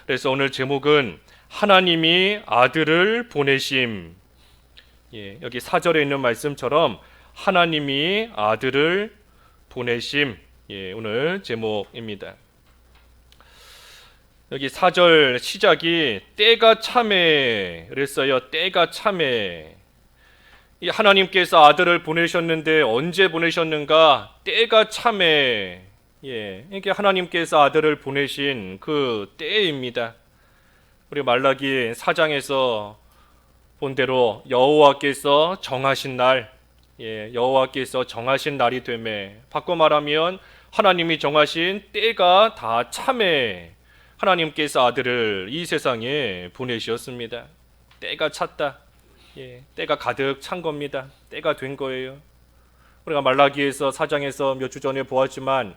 그래서 오늘 제목은 하나님이 아들을 보내심. 여기 4절에 있는 말씀처럼 하나님이 아들을 보내심. 오늘 제목입니다. 여기 4절 시작이 때가 참에 그랬어요. 때가 참에. 이 하나님께서 아들을 보내셨는데 언제 보내셨는가? 때가 참에. 이게 하나님께서 아들을 보내신 그 때입니다. 우리 말라기 4장에서 본 대로 여호와께서 정하신 날, 여호와께서 정하신 날이 되매, 바꿔 말하면 하나님이 정하신 때가 다 참에 하나님께서 아들을 이 세상에 보내셨습니다. 때가 찼다. 때가 가득 찬 겁니다. 때가 된 거예요. 우리가 말라기에서 4장에서 몇 주 전에 보았지만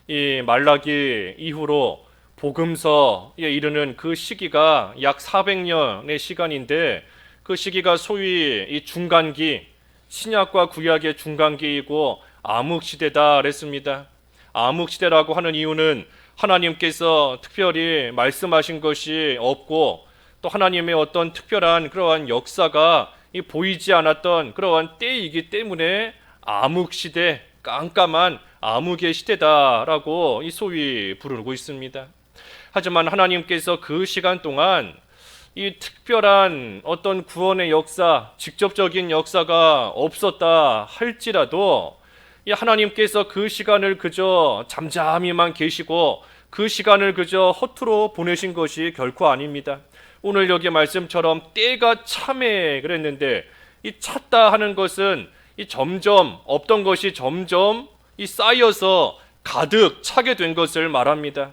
이 말라기 이후로 복음서에 이르는 그 시기가 약 400년의 시간인데, 그 시기가 소위 이 중간기, 신약과 구약의 중간기이고 암흑시대다 그랬습니다. 암흑시대라고 하는 이유는 하나님께서 특별히 말씀하신 것이 없고 또 하나님의 어떤 특별한 그러한 역사가 보이지 않았던 그러한 때이기 때문에 암흑시대, 깜깜한 암흑의 시대다라고 이 소위 부르고 있습니다. 하지만 하나님께서 그 시간 동안 이 특별한 어떤 구원의 역사, 직접적인 역사가 없었다 할지라도 이 하나님께서 그 시간을 그저 잠잠히만 계시고 그 시간을 그저 허투루 보내신 것이 결코 아닙니다. 오늘 여기 말씀처럼 때가 참에 그랬는데, 이 찼다 하는 것은 이 점점 없던 것이 점점 이 쌓여서 가득 차게 된 것을 말합니다.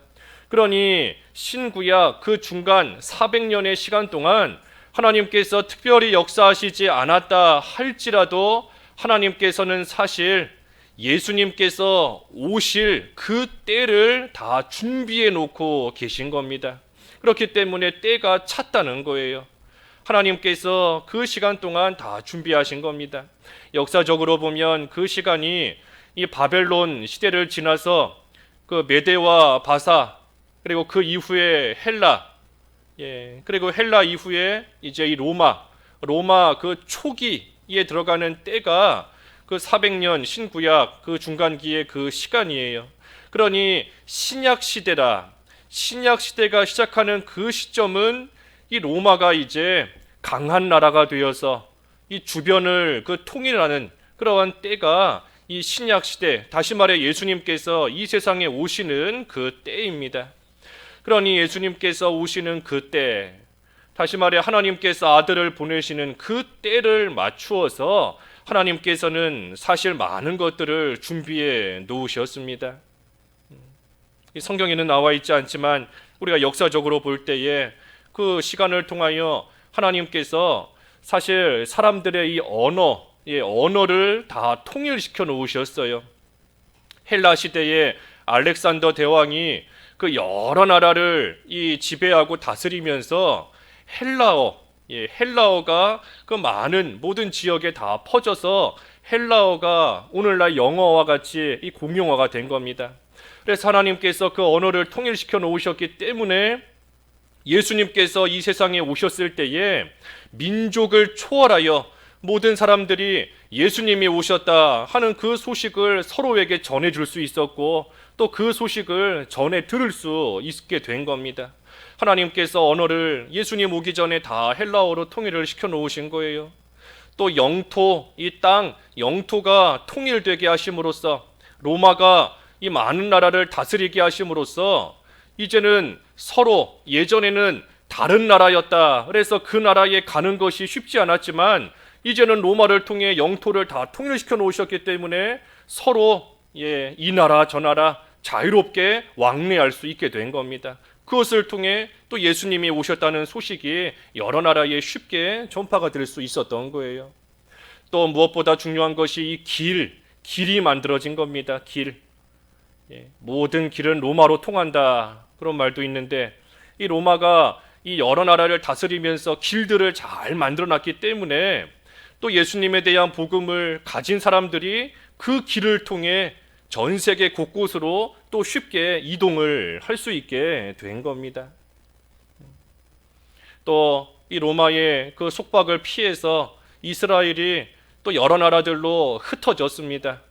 그러니 신구약 그 중간 400년의 시간 동안 하나님께서 특별히 역사하시지 않았다 할지라도 하나님께서는 사실 예수님께서 오실 그 때를 다 준비해 놓고 계신 겁니다. 그렇기 때문에 때가 찼다는 거예요. 하나님께서 그 시간 동안 다 준비하신 겁니다. 역사적으로 보면 그 시간이 이 바벨론 시대를 지나서 그 메대와 바사, 그리고 그 이후에 헬라, 그리고 헬라 이후에 이제 이 로마 그 초기에 들어가는 때가 그 400년 신구약 그 중간기의 그 시간이에요. 그러니 신약 시대가 시작하는 그 시점은 이 로마가 이제 강한 나라가 되어서 이 주변을 그 통일하는 그러한 때가 이 신약 시대, 다시 말해 예수님께서 이 세상에 오시는 그 때입니다. 그러니 예수님께서 오시는 그 때, 다시 말해 하나님께서 아들을 보내시는 그 때를 맞추어서 하나님께서는 사실 많은 것들을 준비해 놓으셨습니다. 이 성경에는 나와 있지 않지만 우리가 역사적으로 볼 때에 그 시간을 통하여 하나님께서 사실 사람들의 이 언어를 다 통일시켜 놓으셨어요. 헬라 시대에 알렉산더 대왕이 그 여러 나라를 이 지배하고 다스리면서 헬라어가 그 많은 모든 지역에 다 퍼져서 헬라어가 오늘날 영어와 같이 이 공용어가 된 겁니다. 그래서 하나님께서 그 언어를 통일시켜 놓으셨기 때문에 예수님께서 이 세상에 오셨을 때에 민족을 초월하여 모든 사람들이 예수님이 오셨다 하는 그 소식을 서로에게 전해줄 수 있었고, 또 그 소식을 전해 들을 수 있게 된 겁니다. 하나님께서 언어를 예수님 오기 전에 다 헬라어로 통일을 시켜 놓으신 거예요. 또 영토, 이 땅 영토가 통일되게 하심으로써, 로마가 이 많은 나라를 다스리게 하심으로써 이제는 서로, 예전에는 다른 나라였다, 그래서 그 나라에 가는 것이 쉽지 않았지만 이제는 로마를 통해 영토를 다 통일시켜 놓으셨기 때문에 서로 이 나라 저 나라 자유롭게 왕래할 수 있게 된 겁니다. 그것을 통해 또 예수님이 오셨다는 소식이 여러 나라에 쉽게 전파가 될 수 있었던 거예요. 또 무엇보다 중요한 것이 이 길이 만들어진 겁니다. 모든 길은 로마로 통한다, 그런 말도 있는데, 이 로마가 이 여러 나라를 다스리면서 길들을 잘 만들어놨기 때문에 또 예수님에 대한 복음을 가진 사람들이 그 길을 통해 전 세계 곳곳으로 또 쉽게 이동을 할 수 있게 된 겁니다. 또 이 로마의 그 속박을 피해서 이스라엘이 또 여러 나라들로 흩어졌습니다.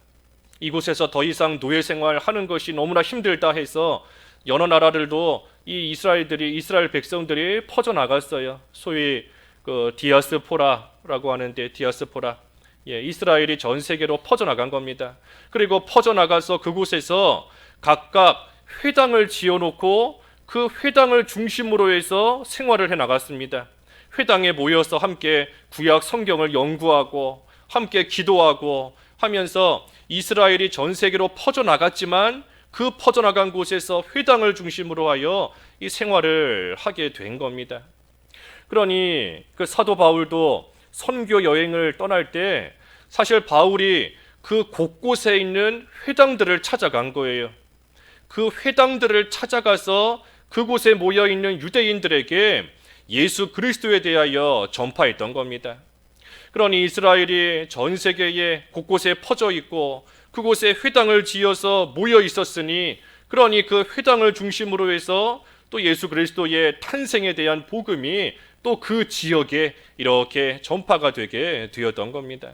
이곳에서 더 이상 노예 생활하는 것이 너무나 힘들다 해서 여러 나라들도 이 이스라엘 백성들이 퍼져나갔어요. 소위 그 디아스포라라고 하는데, 디아스포라, 이스라엘이 전 세계로 퍼져나간 겁니다. 그리고 퍼져나가서 그곳에서 각각 회당을 지어놓고 그 회당을 중심으로 해서 생활을 해나갔습니다. 회당에 모여서 함께 구약 성경을 연구하고 함께 기도하고 하면서 이스라엘이 전 세계로 퍼져나갔지만 그 퍼져나간 곳에서 회당을 중심으로 하여 이 생활을 하게 된 겁니다. 그러니 그 사도 바울도 선교 여행을 떠날 때 사실 바울이 그 곳곳에 있는 회당들을 찾아간 거예요. 그 회당들을 찾아가서 그곳에 모여 있는 유대인들에게 예수 그리스도에 대하여 전파했던 겁니다. 그러니 이스라엘이 전 세계에 곳곳에 퍼져 있고 그곳에 회당을 지어서 모여 있었으니, 그러니 그 회당을 중심으로 해서 또 예수 그리스도의 탄생에 대한 복음이 또 그 지역에 이렇게 전파가 되게 되었던 겁니다.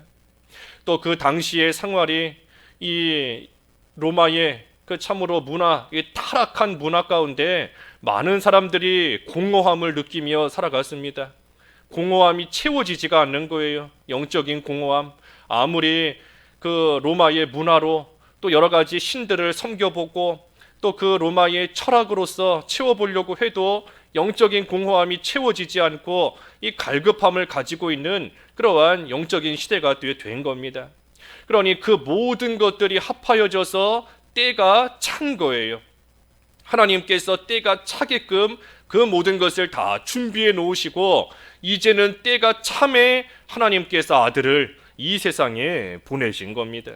또 그 당시의 생활이 이 로마의 그 참으로 이 타락한 문화 가운데 많은 사람들이 공허함을 느끼며 살아갔습니다. 공허함이 채워지지가 않는 거예요. 영적인 공허함. 아무리 그 로마의 문화로 또 여러 가지 신들을 섬겨보고 또 그 로마의 철학으로서 채워보려고 해도 영적인 공허함이 채워지지 않고 이 갈급함을 가지고 있는 그러한 영적인 시대가 된 겁니다. 그러니 그 모든 것들이 합하여져서 때가 찬 거예요. 하나님께서 때가 차게끔 그 모든 것을 다 준비해 놓으시고 이제는 때가 참에 하나님께서 아들을 이 세상에 보내신 겁니다.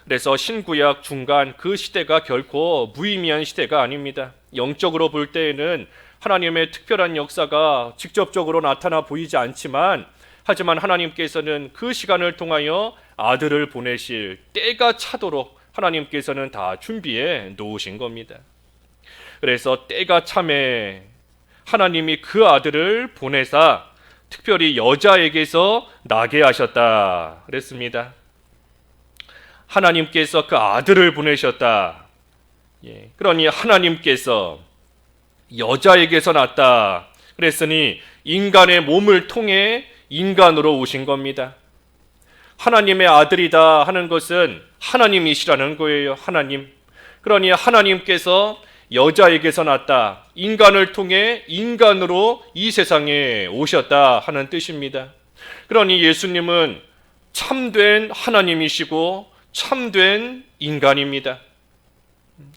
그래서 신구약 중간 그 시대가 결코 무의미한 시대가 아닙니다. 영적으로 볼 때에는 하나님의 특별한 역사가 직접적으로 나타나 보이지 않지만, 하지만 하나님께서는 그 시간을 통하여 아들을 보내실 때가 차도록 하나님께서는 다 준비해 놓으신 겁니다. 그래서 때가 참에 하나님이 그 아들을 보내사 특별히 여자에게서 나게 하셨다 그랬습니다. 하나님께서 그 아들을 보내셨다. 그러니 하나님께서 여자에게서 났다 그랬으니 인간의 몸을 통해 인간으로 오신 겁니다. 하나님의 아들이다 하는 것은 하나님이시라는 거예요. 하나님. 그러니 하나님께서 여자에게서 났다, 인간을 통해 인간으로 이 세상에 오셨다 하는 뜻입니다. 그러니 예수님은 참된 하나님이시고 참된 인간입니다.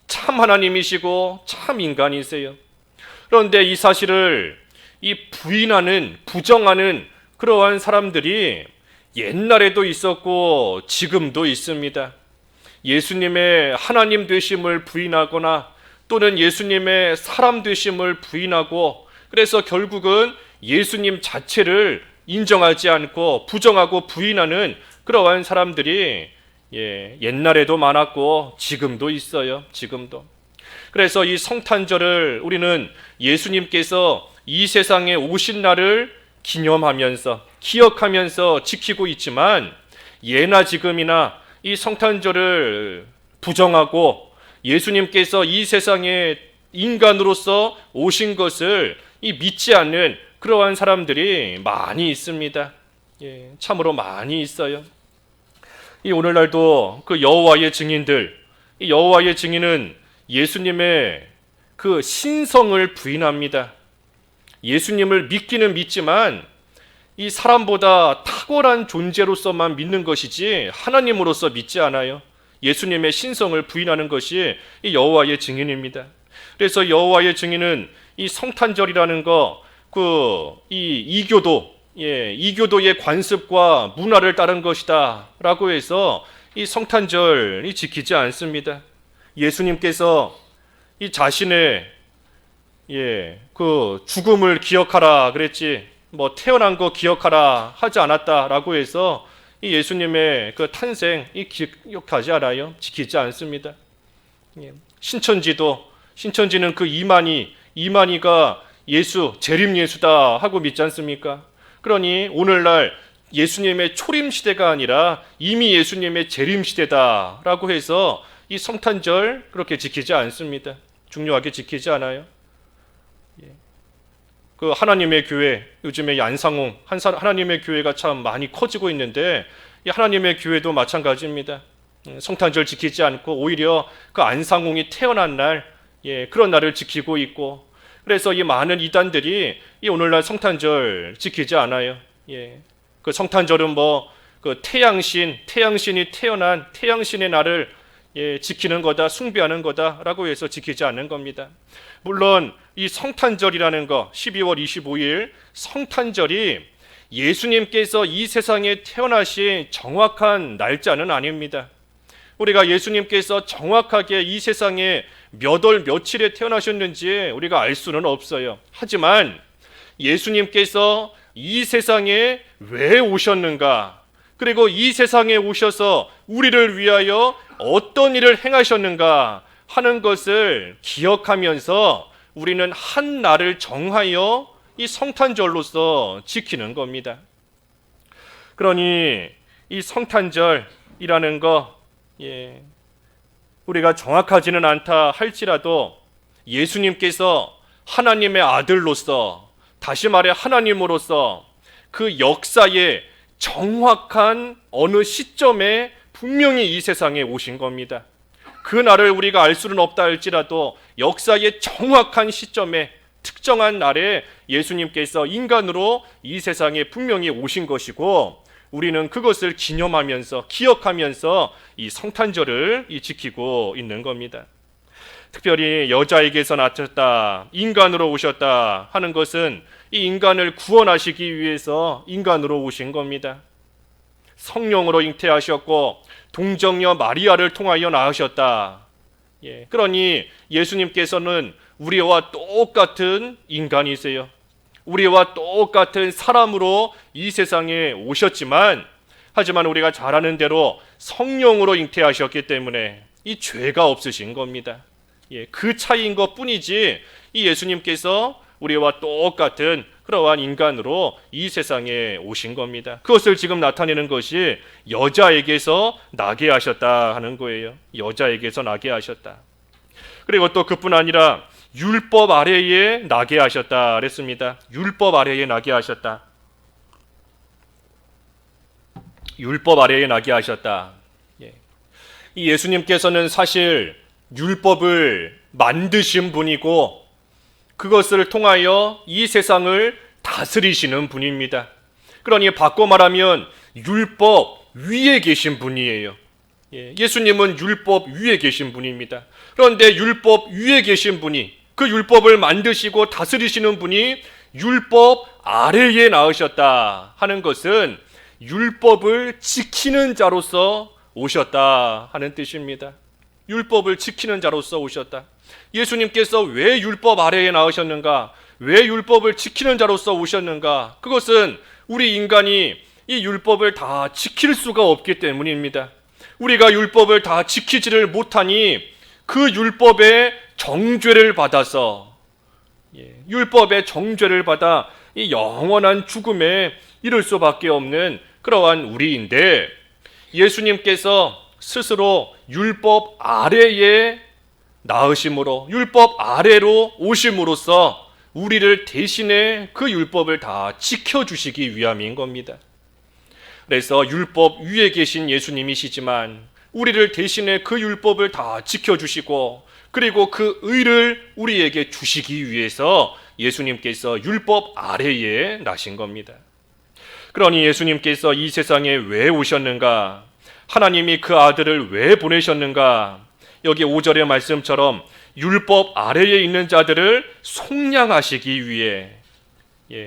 참 하나님이시고 참 인간이세요. 그런데 이 사실을 부정하는 그러한 사람들이 옛날에도 있었고 지금도 있습니다. 예수님의 하나님 되심을 부인하거나 또는 예수님의 사람 되심을 부인하고, 그래서 결국은 예수님 자체를 인정하지 않고 부정하고 부인하는 그러한 사람들이 옛날에도 많았고 지금도 있어요. 지금도. 그래서 이 성탄절을 우리는 예수님께서 이 세상에 오신 날을 기억하면서 지키고 있지만, 예나 지금이나 이 성탄절을 부정하고 예수님께서 이 세상에 인간으로서 오신 것을 믿지 않는 그러한 사람들이 많이 있습니다. 참으로 많이 있어요. 오늘날도 그 여호와의 증인들, 이 여호와의 증인은 예수님의 그 신성을 부인합니다. 예수님을 믿기는 믿지만 이 사람보다 탁월한 존재로서만 믿는 것이지 하나님으로서 믿지 않아요. 예수님의 신성을 부인하는 것이 이 여호와의 증인입니다. 그래서 여호와의 증인은 이 성탄절이라는 이교도의 관습과 문화를 따른 것이다 라고 해서 이 성탄절이 지키지 않습니다. 예수님께서 이 자신의 그 죽음을 기억하라 그랬지 태어난 거 기억하라 하지 않았다라고 해서 이 예수님의 그 탄생 기억하지 않아요. 지키지 않습니다. 신천지는 그 이만희가 예수, 재림 예수다 하고 믿지 않습니까? 그러니 오늘날 예수님의 초림 시대가 아니라 이미 예수님의 재림 시대다라고 해서 이 성탄절 그렇게 지키지 않습니다. 중요하게 지키지 않아요. 그 하나님의 교회, 요즘에 안상홍 하나님의 교회가 참 많이 커지고 있는데 이 하나님의 교회도 마찬가지입니다. 성탄절 지키지 않고 오히려 그 안상홍이 태어난 날, 그런 날을 지키고 있고, 그래서 이 많은 이단들이 이 오늘날 성탄절 지키지 않아요. 그 성탄절은 그 태양신이 태어난 태양신의 날을 지키는 거다, 숭배하는 거다라고 해서 지키지 않는 겁니다. 물론 이 성탄절이라는 거, 12월 25일 성탄절이 예수님께서 이 세상에 태어나신 정확한 날짜는 아닙니다. 우리가 예수님께서 정확하게 이 세상에 몇 월 며칠에 태어나셨는지 우리가 알 수는 없어요. 하지만 예수님께서 이 세상에 왜 오셨는가, 그리고 이 세상에 오셔서 우리를 위하여 어떤 일을 행하셨는가 하는 것을 기억하면서 우리는 한 날을 정하여 이 성탄절로서 지키는 겁니다. 그러니 이 성탄절이라는 거, 우리가 정확하지는 않다 할지라도 예수님께서 하나님의 아들로서, 다시 말해 하나님으로서 그 역사의 정확한 어느 시점에 분명히 이 세상에 오신 겁니다. 그 날을 우리가 알 수는 없다 할지라도 역사의 정확한 시점에, 특정한 날에 예수님께서 인간으로 이 세상에 분명히 오신 것이고, 우리는 그것을 기념하면서, 기억하면서 이 성탄절을 지키고 있는 겁니다. 특별히 여자에게서 나셨다, 인간으로 오셨다 하는 것은 이 인간을 구원하시기 위해서 인간으로 오신 겁니다. 성령으로 잉태하셨고 동정녀 마리아를 통하여 낳으셨다. 그러니 예수님께서는 우리와 똑같은 인간이세요. 우리와 똑같은 사람으로 이 세상에 오셨지만, 하지만 우리가 잘 아는 대로 성령으로 잉태하셨기 때문에 이 죄가 없으신 겁니다. 그 차이인 것 뿐이지 이 예수님께서 우리와 똑같은 그러한 인간으로 이 세상에 오신 겁니다. 그것을 지금 나타내는 것이 여자에게서 나게 하셨다 하는 거예요. 여자에게서 나게 하셨다. 그리고 또 그뿐 아니라 율법 아래에 나게 하셨다 그랬습니다. 율법 아래에 나게 하셨다. 율법 아래에 나게 하셨다. 이 예수님께서는 사실 율법을 만드신 분이고 그것을 통하여 이 세상을 다스리시는 분입니다. 그러니 바꿔 말하면 율법 위에 계신 분이에요. 예수님은 율법 위에 계신 분입니다. 그런데 율법 위에 계신 분이, 그 율법을 만드시고 다스리시는 분이 율법 아래에 나으셨다 하는 것은 율법을 지키는 자로서 오셨다 하는 뜻입니다. 율법을 지키는 자로서 오셨다. 예수님께서 왜 율법 아래에 나으셨는가? 왜 율법을 지키는 자로서 오셨는가? 그것은 우리 인간이 이 율법을 다 지킬 수가 없기 때문입니다. 우리가 율법을 다 지키지를 못하니 그 율법의 정죄를 받아서, 율법의 정죄를 받아 이 영원한 죽음에 이를 수밖에 없는 그러한 우리인데, 예수님께서 스스로 율법 아래에 나으심으로, 율법 아래로 오심으로써 우리를 대신해 그 율법을 다 지켜주시기 위함인 겁니다. 그래서 율법 위에 계신 예수님이시지만 우리를 대신해 그 율법을 다 지켜주시고, 그리고 그 의를 우리에게 주시기 위해서 예수님께서 율법 아래에 나신 겁니다. 그러니 예수님께서 이 세상에 왜 오셨는가? 하나님이 그 아들을 왜 보내셨는가? 여기 5절의 말씀처럼 율법 아래에 있는 자들을 속량하시기 위해,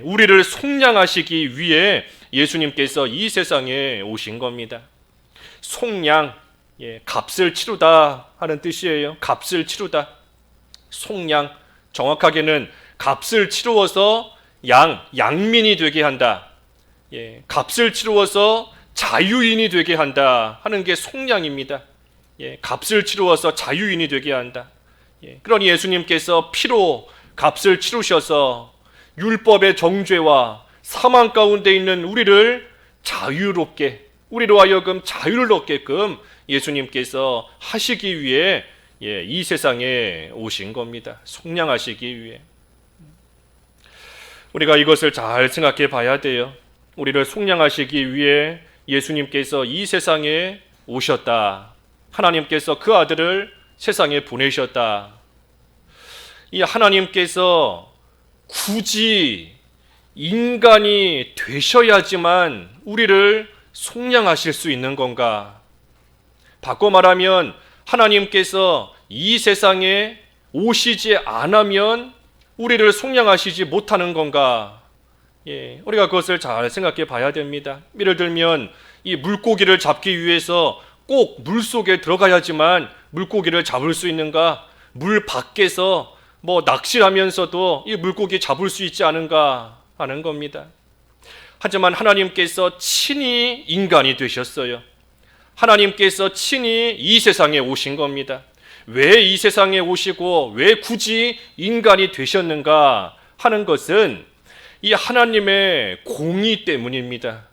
우리를 속량하시기 위해 예수님께서 이 세상에 오신 겁니다. 속량, 값을 치르다 하는 뜻이에요. 값을 치르다. 속량, 정확하게는 값을 치루어서 양민이 되게 한다. 값을 치루어서 자유인이 되게 한다 하는 게 속량입니다. 값을 치루어서 자유인이 되게 한다. 그러니 예수님께서 피로 값을 치르셔서 율법의 정죄와 사망 가운데 있는 우리를 자유롭게, 우리로 하여금 자유를 얻게끔 예수님께서 하시기 위해 이 세상에 오신 겁니다. 속량하시기 위해. 우리가 이것을 잘 생각해 봐야 돼요. 우리를 속량하시기 위해 예수님께서 이 세상에 오셨다. 하나님께서 그 아들을 세상에 보내셨다. 이 하나님께서 굳이 인간이 되셔야지만 우리를 속량하실 수 있는 건가? 바꿔 말하면 하나님께서 이 세상에 오시지 않으면 우리를 속량하시지 못하는 건가? 우리가 그것을 잘 생각해 봐야 됩니다. 예를 들면 이 물고기를 잡기 위해서 꼭 물속에 들어가야지만 물고기를 잡을 수 있는가? 물 밖에서 낚시를 하면서도 이 물고기 잡을 수 있지 않은가 하는 겁니다. 하지만 하나님께서 친히 인간이 되셨어요. 하나님께서 친히 이 세상에 오신 겁니다. 왜 이 세상에 오시고 왜 굳이 인간이 되셨는가 하는 것은 이 하나님의 공의 때문입니다.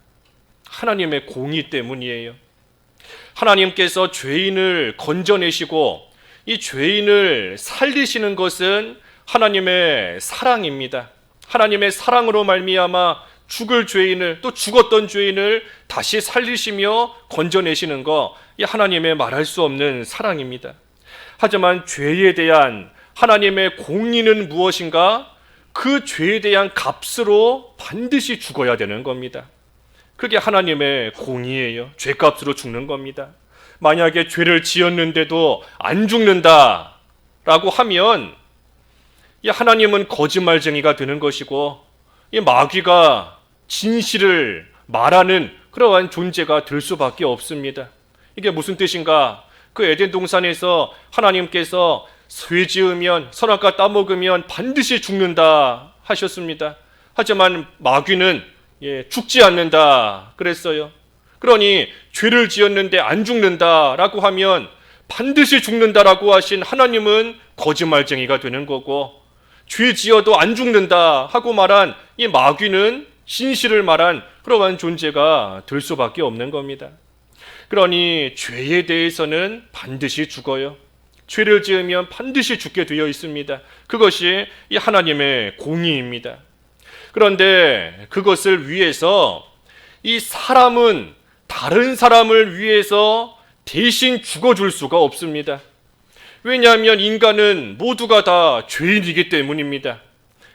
하나님의 공의 때문이에요. 하나님께서 죄인을 건져내시고 이 죄인을 살리시는 것은 하나님의 사랑입니다. 하나님의 사랑으로 말미암아 죽을 죄인을, 또 죽었던 죄인을 다시 살리시며 건져내시는 것, 이 하나님의 말할 수 없는 사랑입니다. 하지만 죄에 대한 하나님의 공의는 무엇인가? 그 죄에 대한 값으로 반드시 죽어야 되는 겁니다. 그게 하나님의 공의예요. 죄값으로 죽는 겁니다. 만약에 죄를 지었는데도 안 죽는다라고 하면 이 하나님은 거짓말쟁이가 되는 것이고 이 마귀가 진실을 말하는 그러한 존재가 될 수밖에 없습니다. 이게 무슨 뜻인가? 그 에덴 동산에서 하나님께서 쇠 지으면, 선악과 따먹으면 반드시 죽는다 하셨습니다. 하지만 마귀는 죽지 않는다 그랬어요. 그러니 죄를 지었는데 안 죽는다라고 하면 반드시 죽는다라고 하신 하나님은 거짓말쟁이가 되는 거고, 죄 지어도 안 죽는다 하고 말한 이 마귀는 진실을 말한 그러한 존재가 될 수밖에 없는 겁니다. 그러니 죄에 대해서는 반드시 죽어요. 죄를 지으면 반드시 죽게 되어 있습니다. 그것이 이 하나님의 공의입니다. 그런데 그것을 위해서 이 사람은 다른 사람을 위해서 대신 죽어줄 수가 없습니다. 왜냐하면 인간은 모두가 다 죄인이기 때문입니다.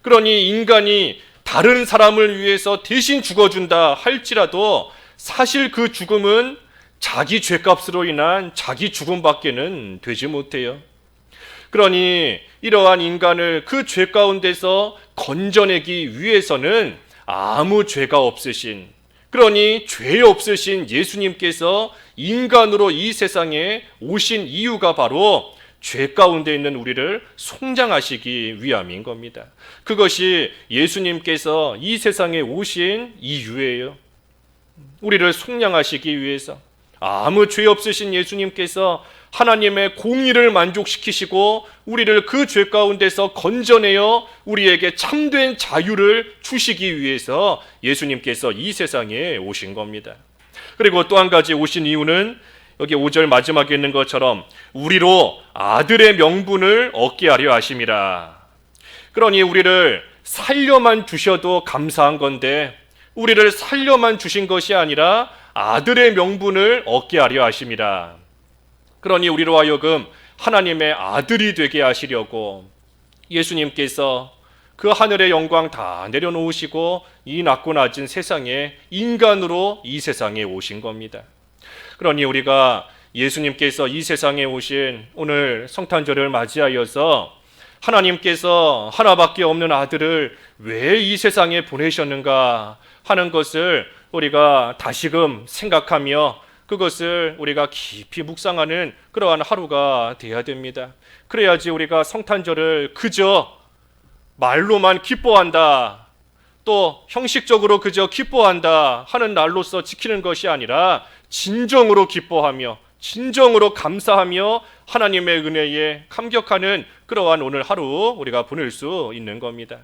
그러니 인간이 다른 사람을 위해서 대신 죽어준다 할지라도 사실 그 죽음은 자기 죄값으로 인한 자기 죽음밖에는 되지 못해요. 그러니 이러한 인간을 그 죄 가운데서 건져내기 위해서는 아무 죄가 없으신, 그러니 죄 없으신 예수님께서 인간으로 이 세상에 오신 이유가 바로 죄 가운데 있는 우리를 속량하시기 위함인 겁니다. 그것이 예수님께서 이 세상에 오신 이유예요. 우리를 속량하시기 위해서. 아무 죄 없으신 예수님께서 하나님의 공의를 만족시키시고 우리를 그 죄 가운데서 건져내어 우리에게 참된 자유를 주시기 위해서 예수님께서 이 세상에 오신 겁니다. 그리고 또 한 가지 오신 이유는 여기 5절 마지막에 있는 것처럼 우리로 아들의 명분을 얻게 하려 하심이라. 그러니 우리를 살려만 주셔도 감사한 건데 우리를 살려만 주신 것이 아니라 아들의 명분을 얻게 하려 하심이라. 그러니 우리로 하여금 하나님의 아들이 되게 하시려고 예수님께서 그 하늘의 영광 다 내려놓으시고 이 낮고 낮은 세상에 인간으로 이 세상에 오신 겁니다. 그러니 우리가 예수님께서 이 세상에 오신 오늘 성탄절을 맞이하여서 하나님께서 하나밖에 없는 아들을 왜 이 세상에 보내셨는가 하는 것을 우리가 다시금 생각하며 그것을 우리가 깊이 묵상하는 그러한 하루가 되어야 됩니다. 그래야지 우리가 성탄절을 그저 말로만 기뻐한다, 또 형식적으로 그저 기뻐한다 하는 날로서 지키는 것이 아니라 진정으로 기뻐하며 진정으로 감사하며 하나님의 은혜에 감격하는 그러한 오늘 하루 우리가 보낼 수 있는 겁니다.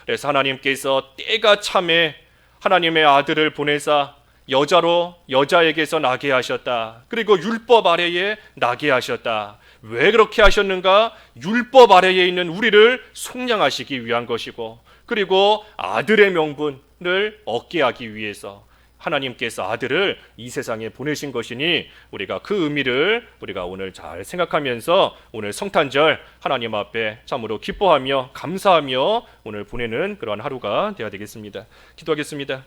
그래서 하나님께서 때가 참에 하나님의 아들을 보내사 여자로 여자에게서 나게 하셨다. 그리고 율법 아래에 나게 하셨다. 왜 그렇게 하셨는가? 율법 아래에 있는 우리를 속량하시기 위한 것이고, 그리고 아들의 명분을 얻게 하기 위해서 하나님께서 아들을 이 세상에 보내신 것이니 우리가 그 의미를 우리가 오늘 잘 생각하면서 오늘 성탄절 하나님 앞에 참으로 기뻐하며 감사하며 오늘 보내는 그러한 하루가 되어야 되겠습니다. 기도하겠습니다.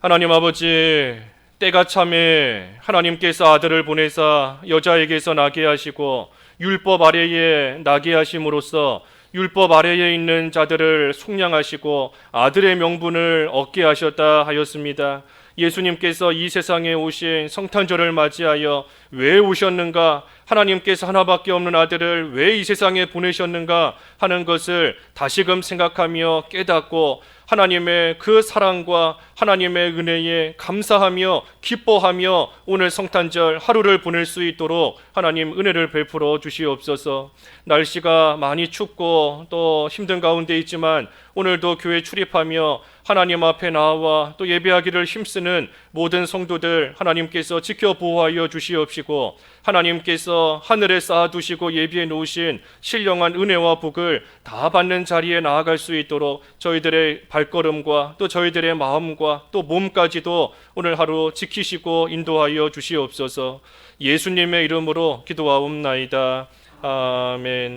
하나님 아버지, 때가 참에 하나님께서 아들을 보내사 여자에게서 나게 하시고 율법 아래에 나게 하심으로써 율법 아래에 있는 자들을 속량하시고 아들의 명분을 얻게 하셨다 하였습니다. 예수님께서 이 세상에 오신 성탄절을 맞이하여 왜 오셨는가? 하나님께서 하나밖에 없는 아들을 왜 이 세상에 보내셨는가 하는 것을 다시금 생각하며 깨닫고 하나님의 그 사랑과 하나님의 은혜에 감사하며 기뻐하며 오늘 성탄절 하루를 보낼 수 있도록 하나님 은혜를 베풀어 주시옵소서. 날씨가 많이 춥고 또 힘든 가운데 있지만 오늘도 교회 출입하며 하나님 앞에 나와 또 예배하기를 힘쓰는 모든 성도들 하나님께서 지켜 보호하여 주시옵시고, 하나님께서 하늘에 쌓아두시고 예비해 놓으신 신령한 은혜와 복을 다 받는 자리에 나아갈 수 있도록 저희들의 발걸음과 또 저희들의 마음과 또 몸까지도 오늘 하루 지키시고 인도하여 주시옵소서. 예수님의 이름으로 기도하옵나이다. 아멘.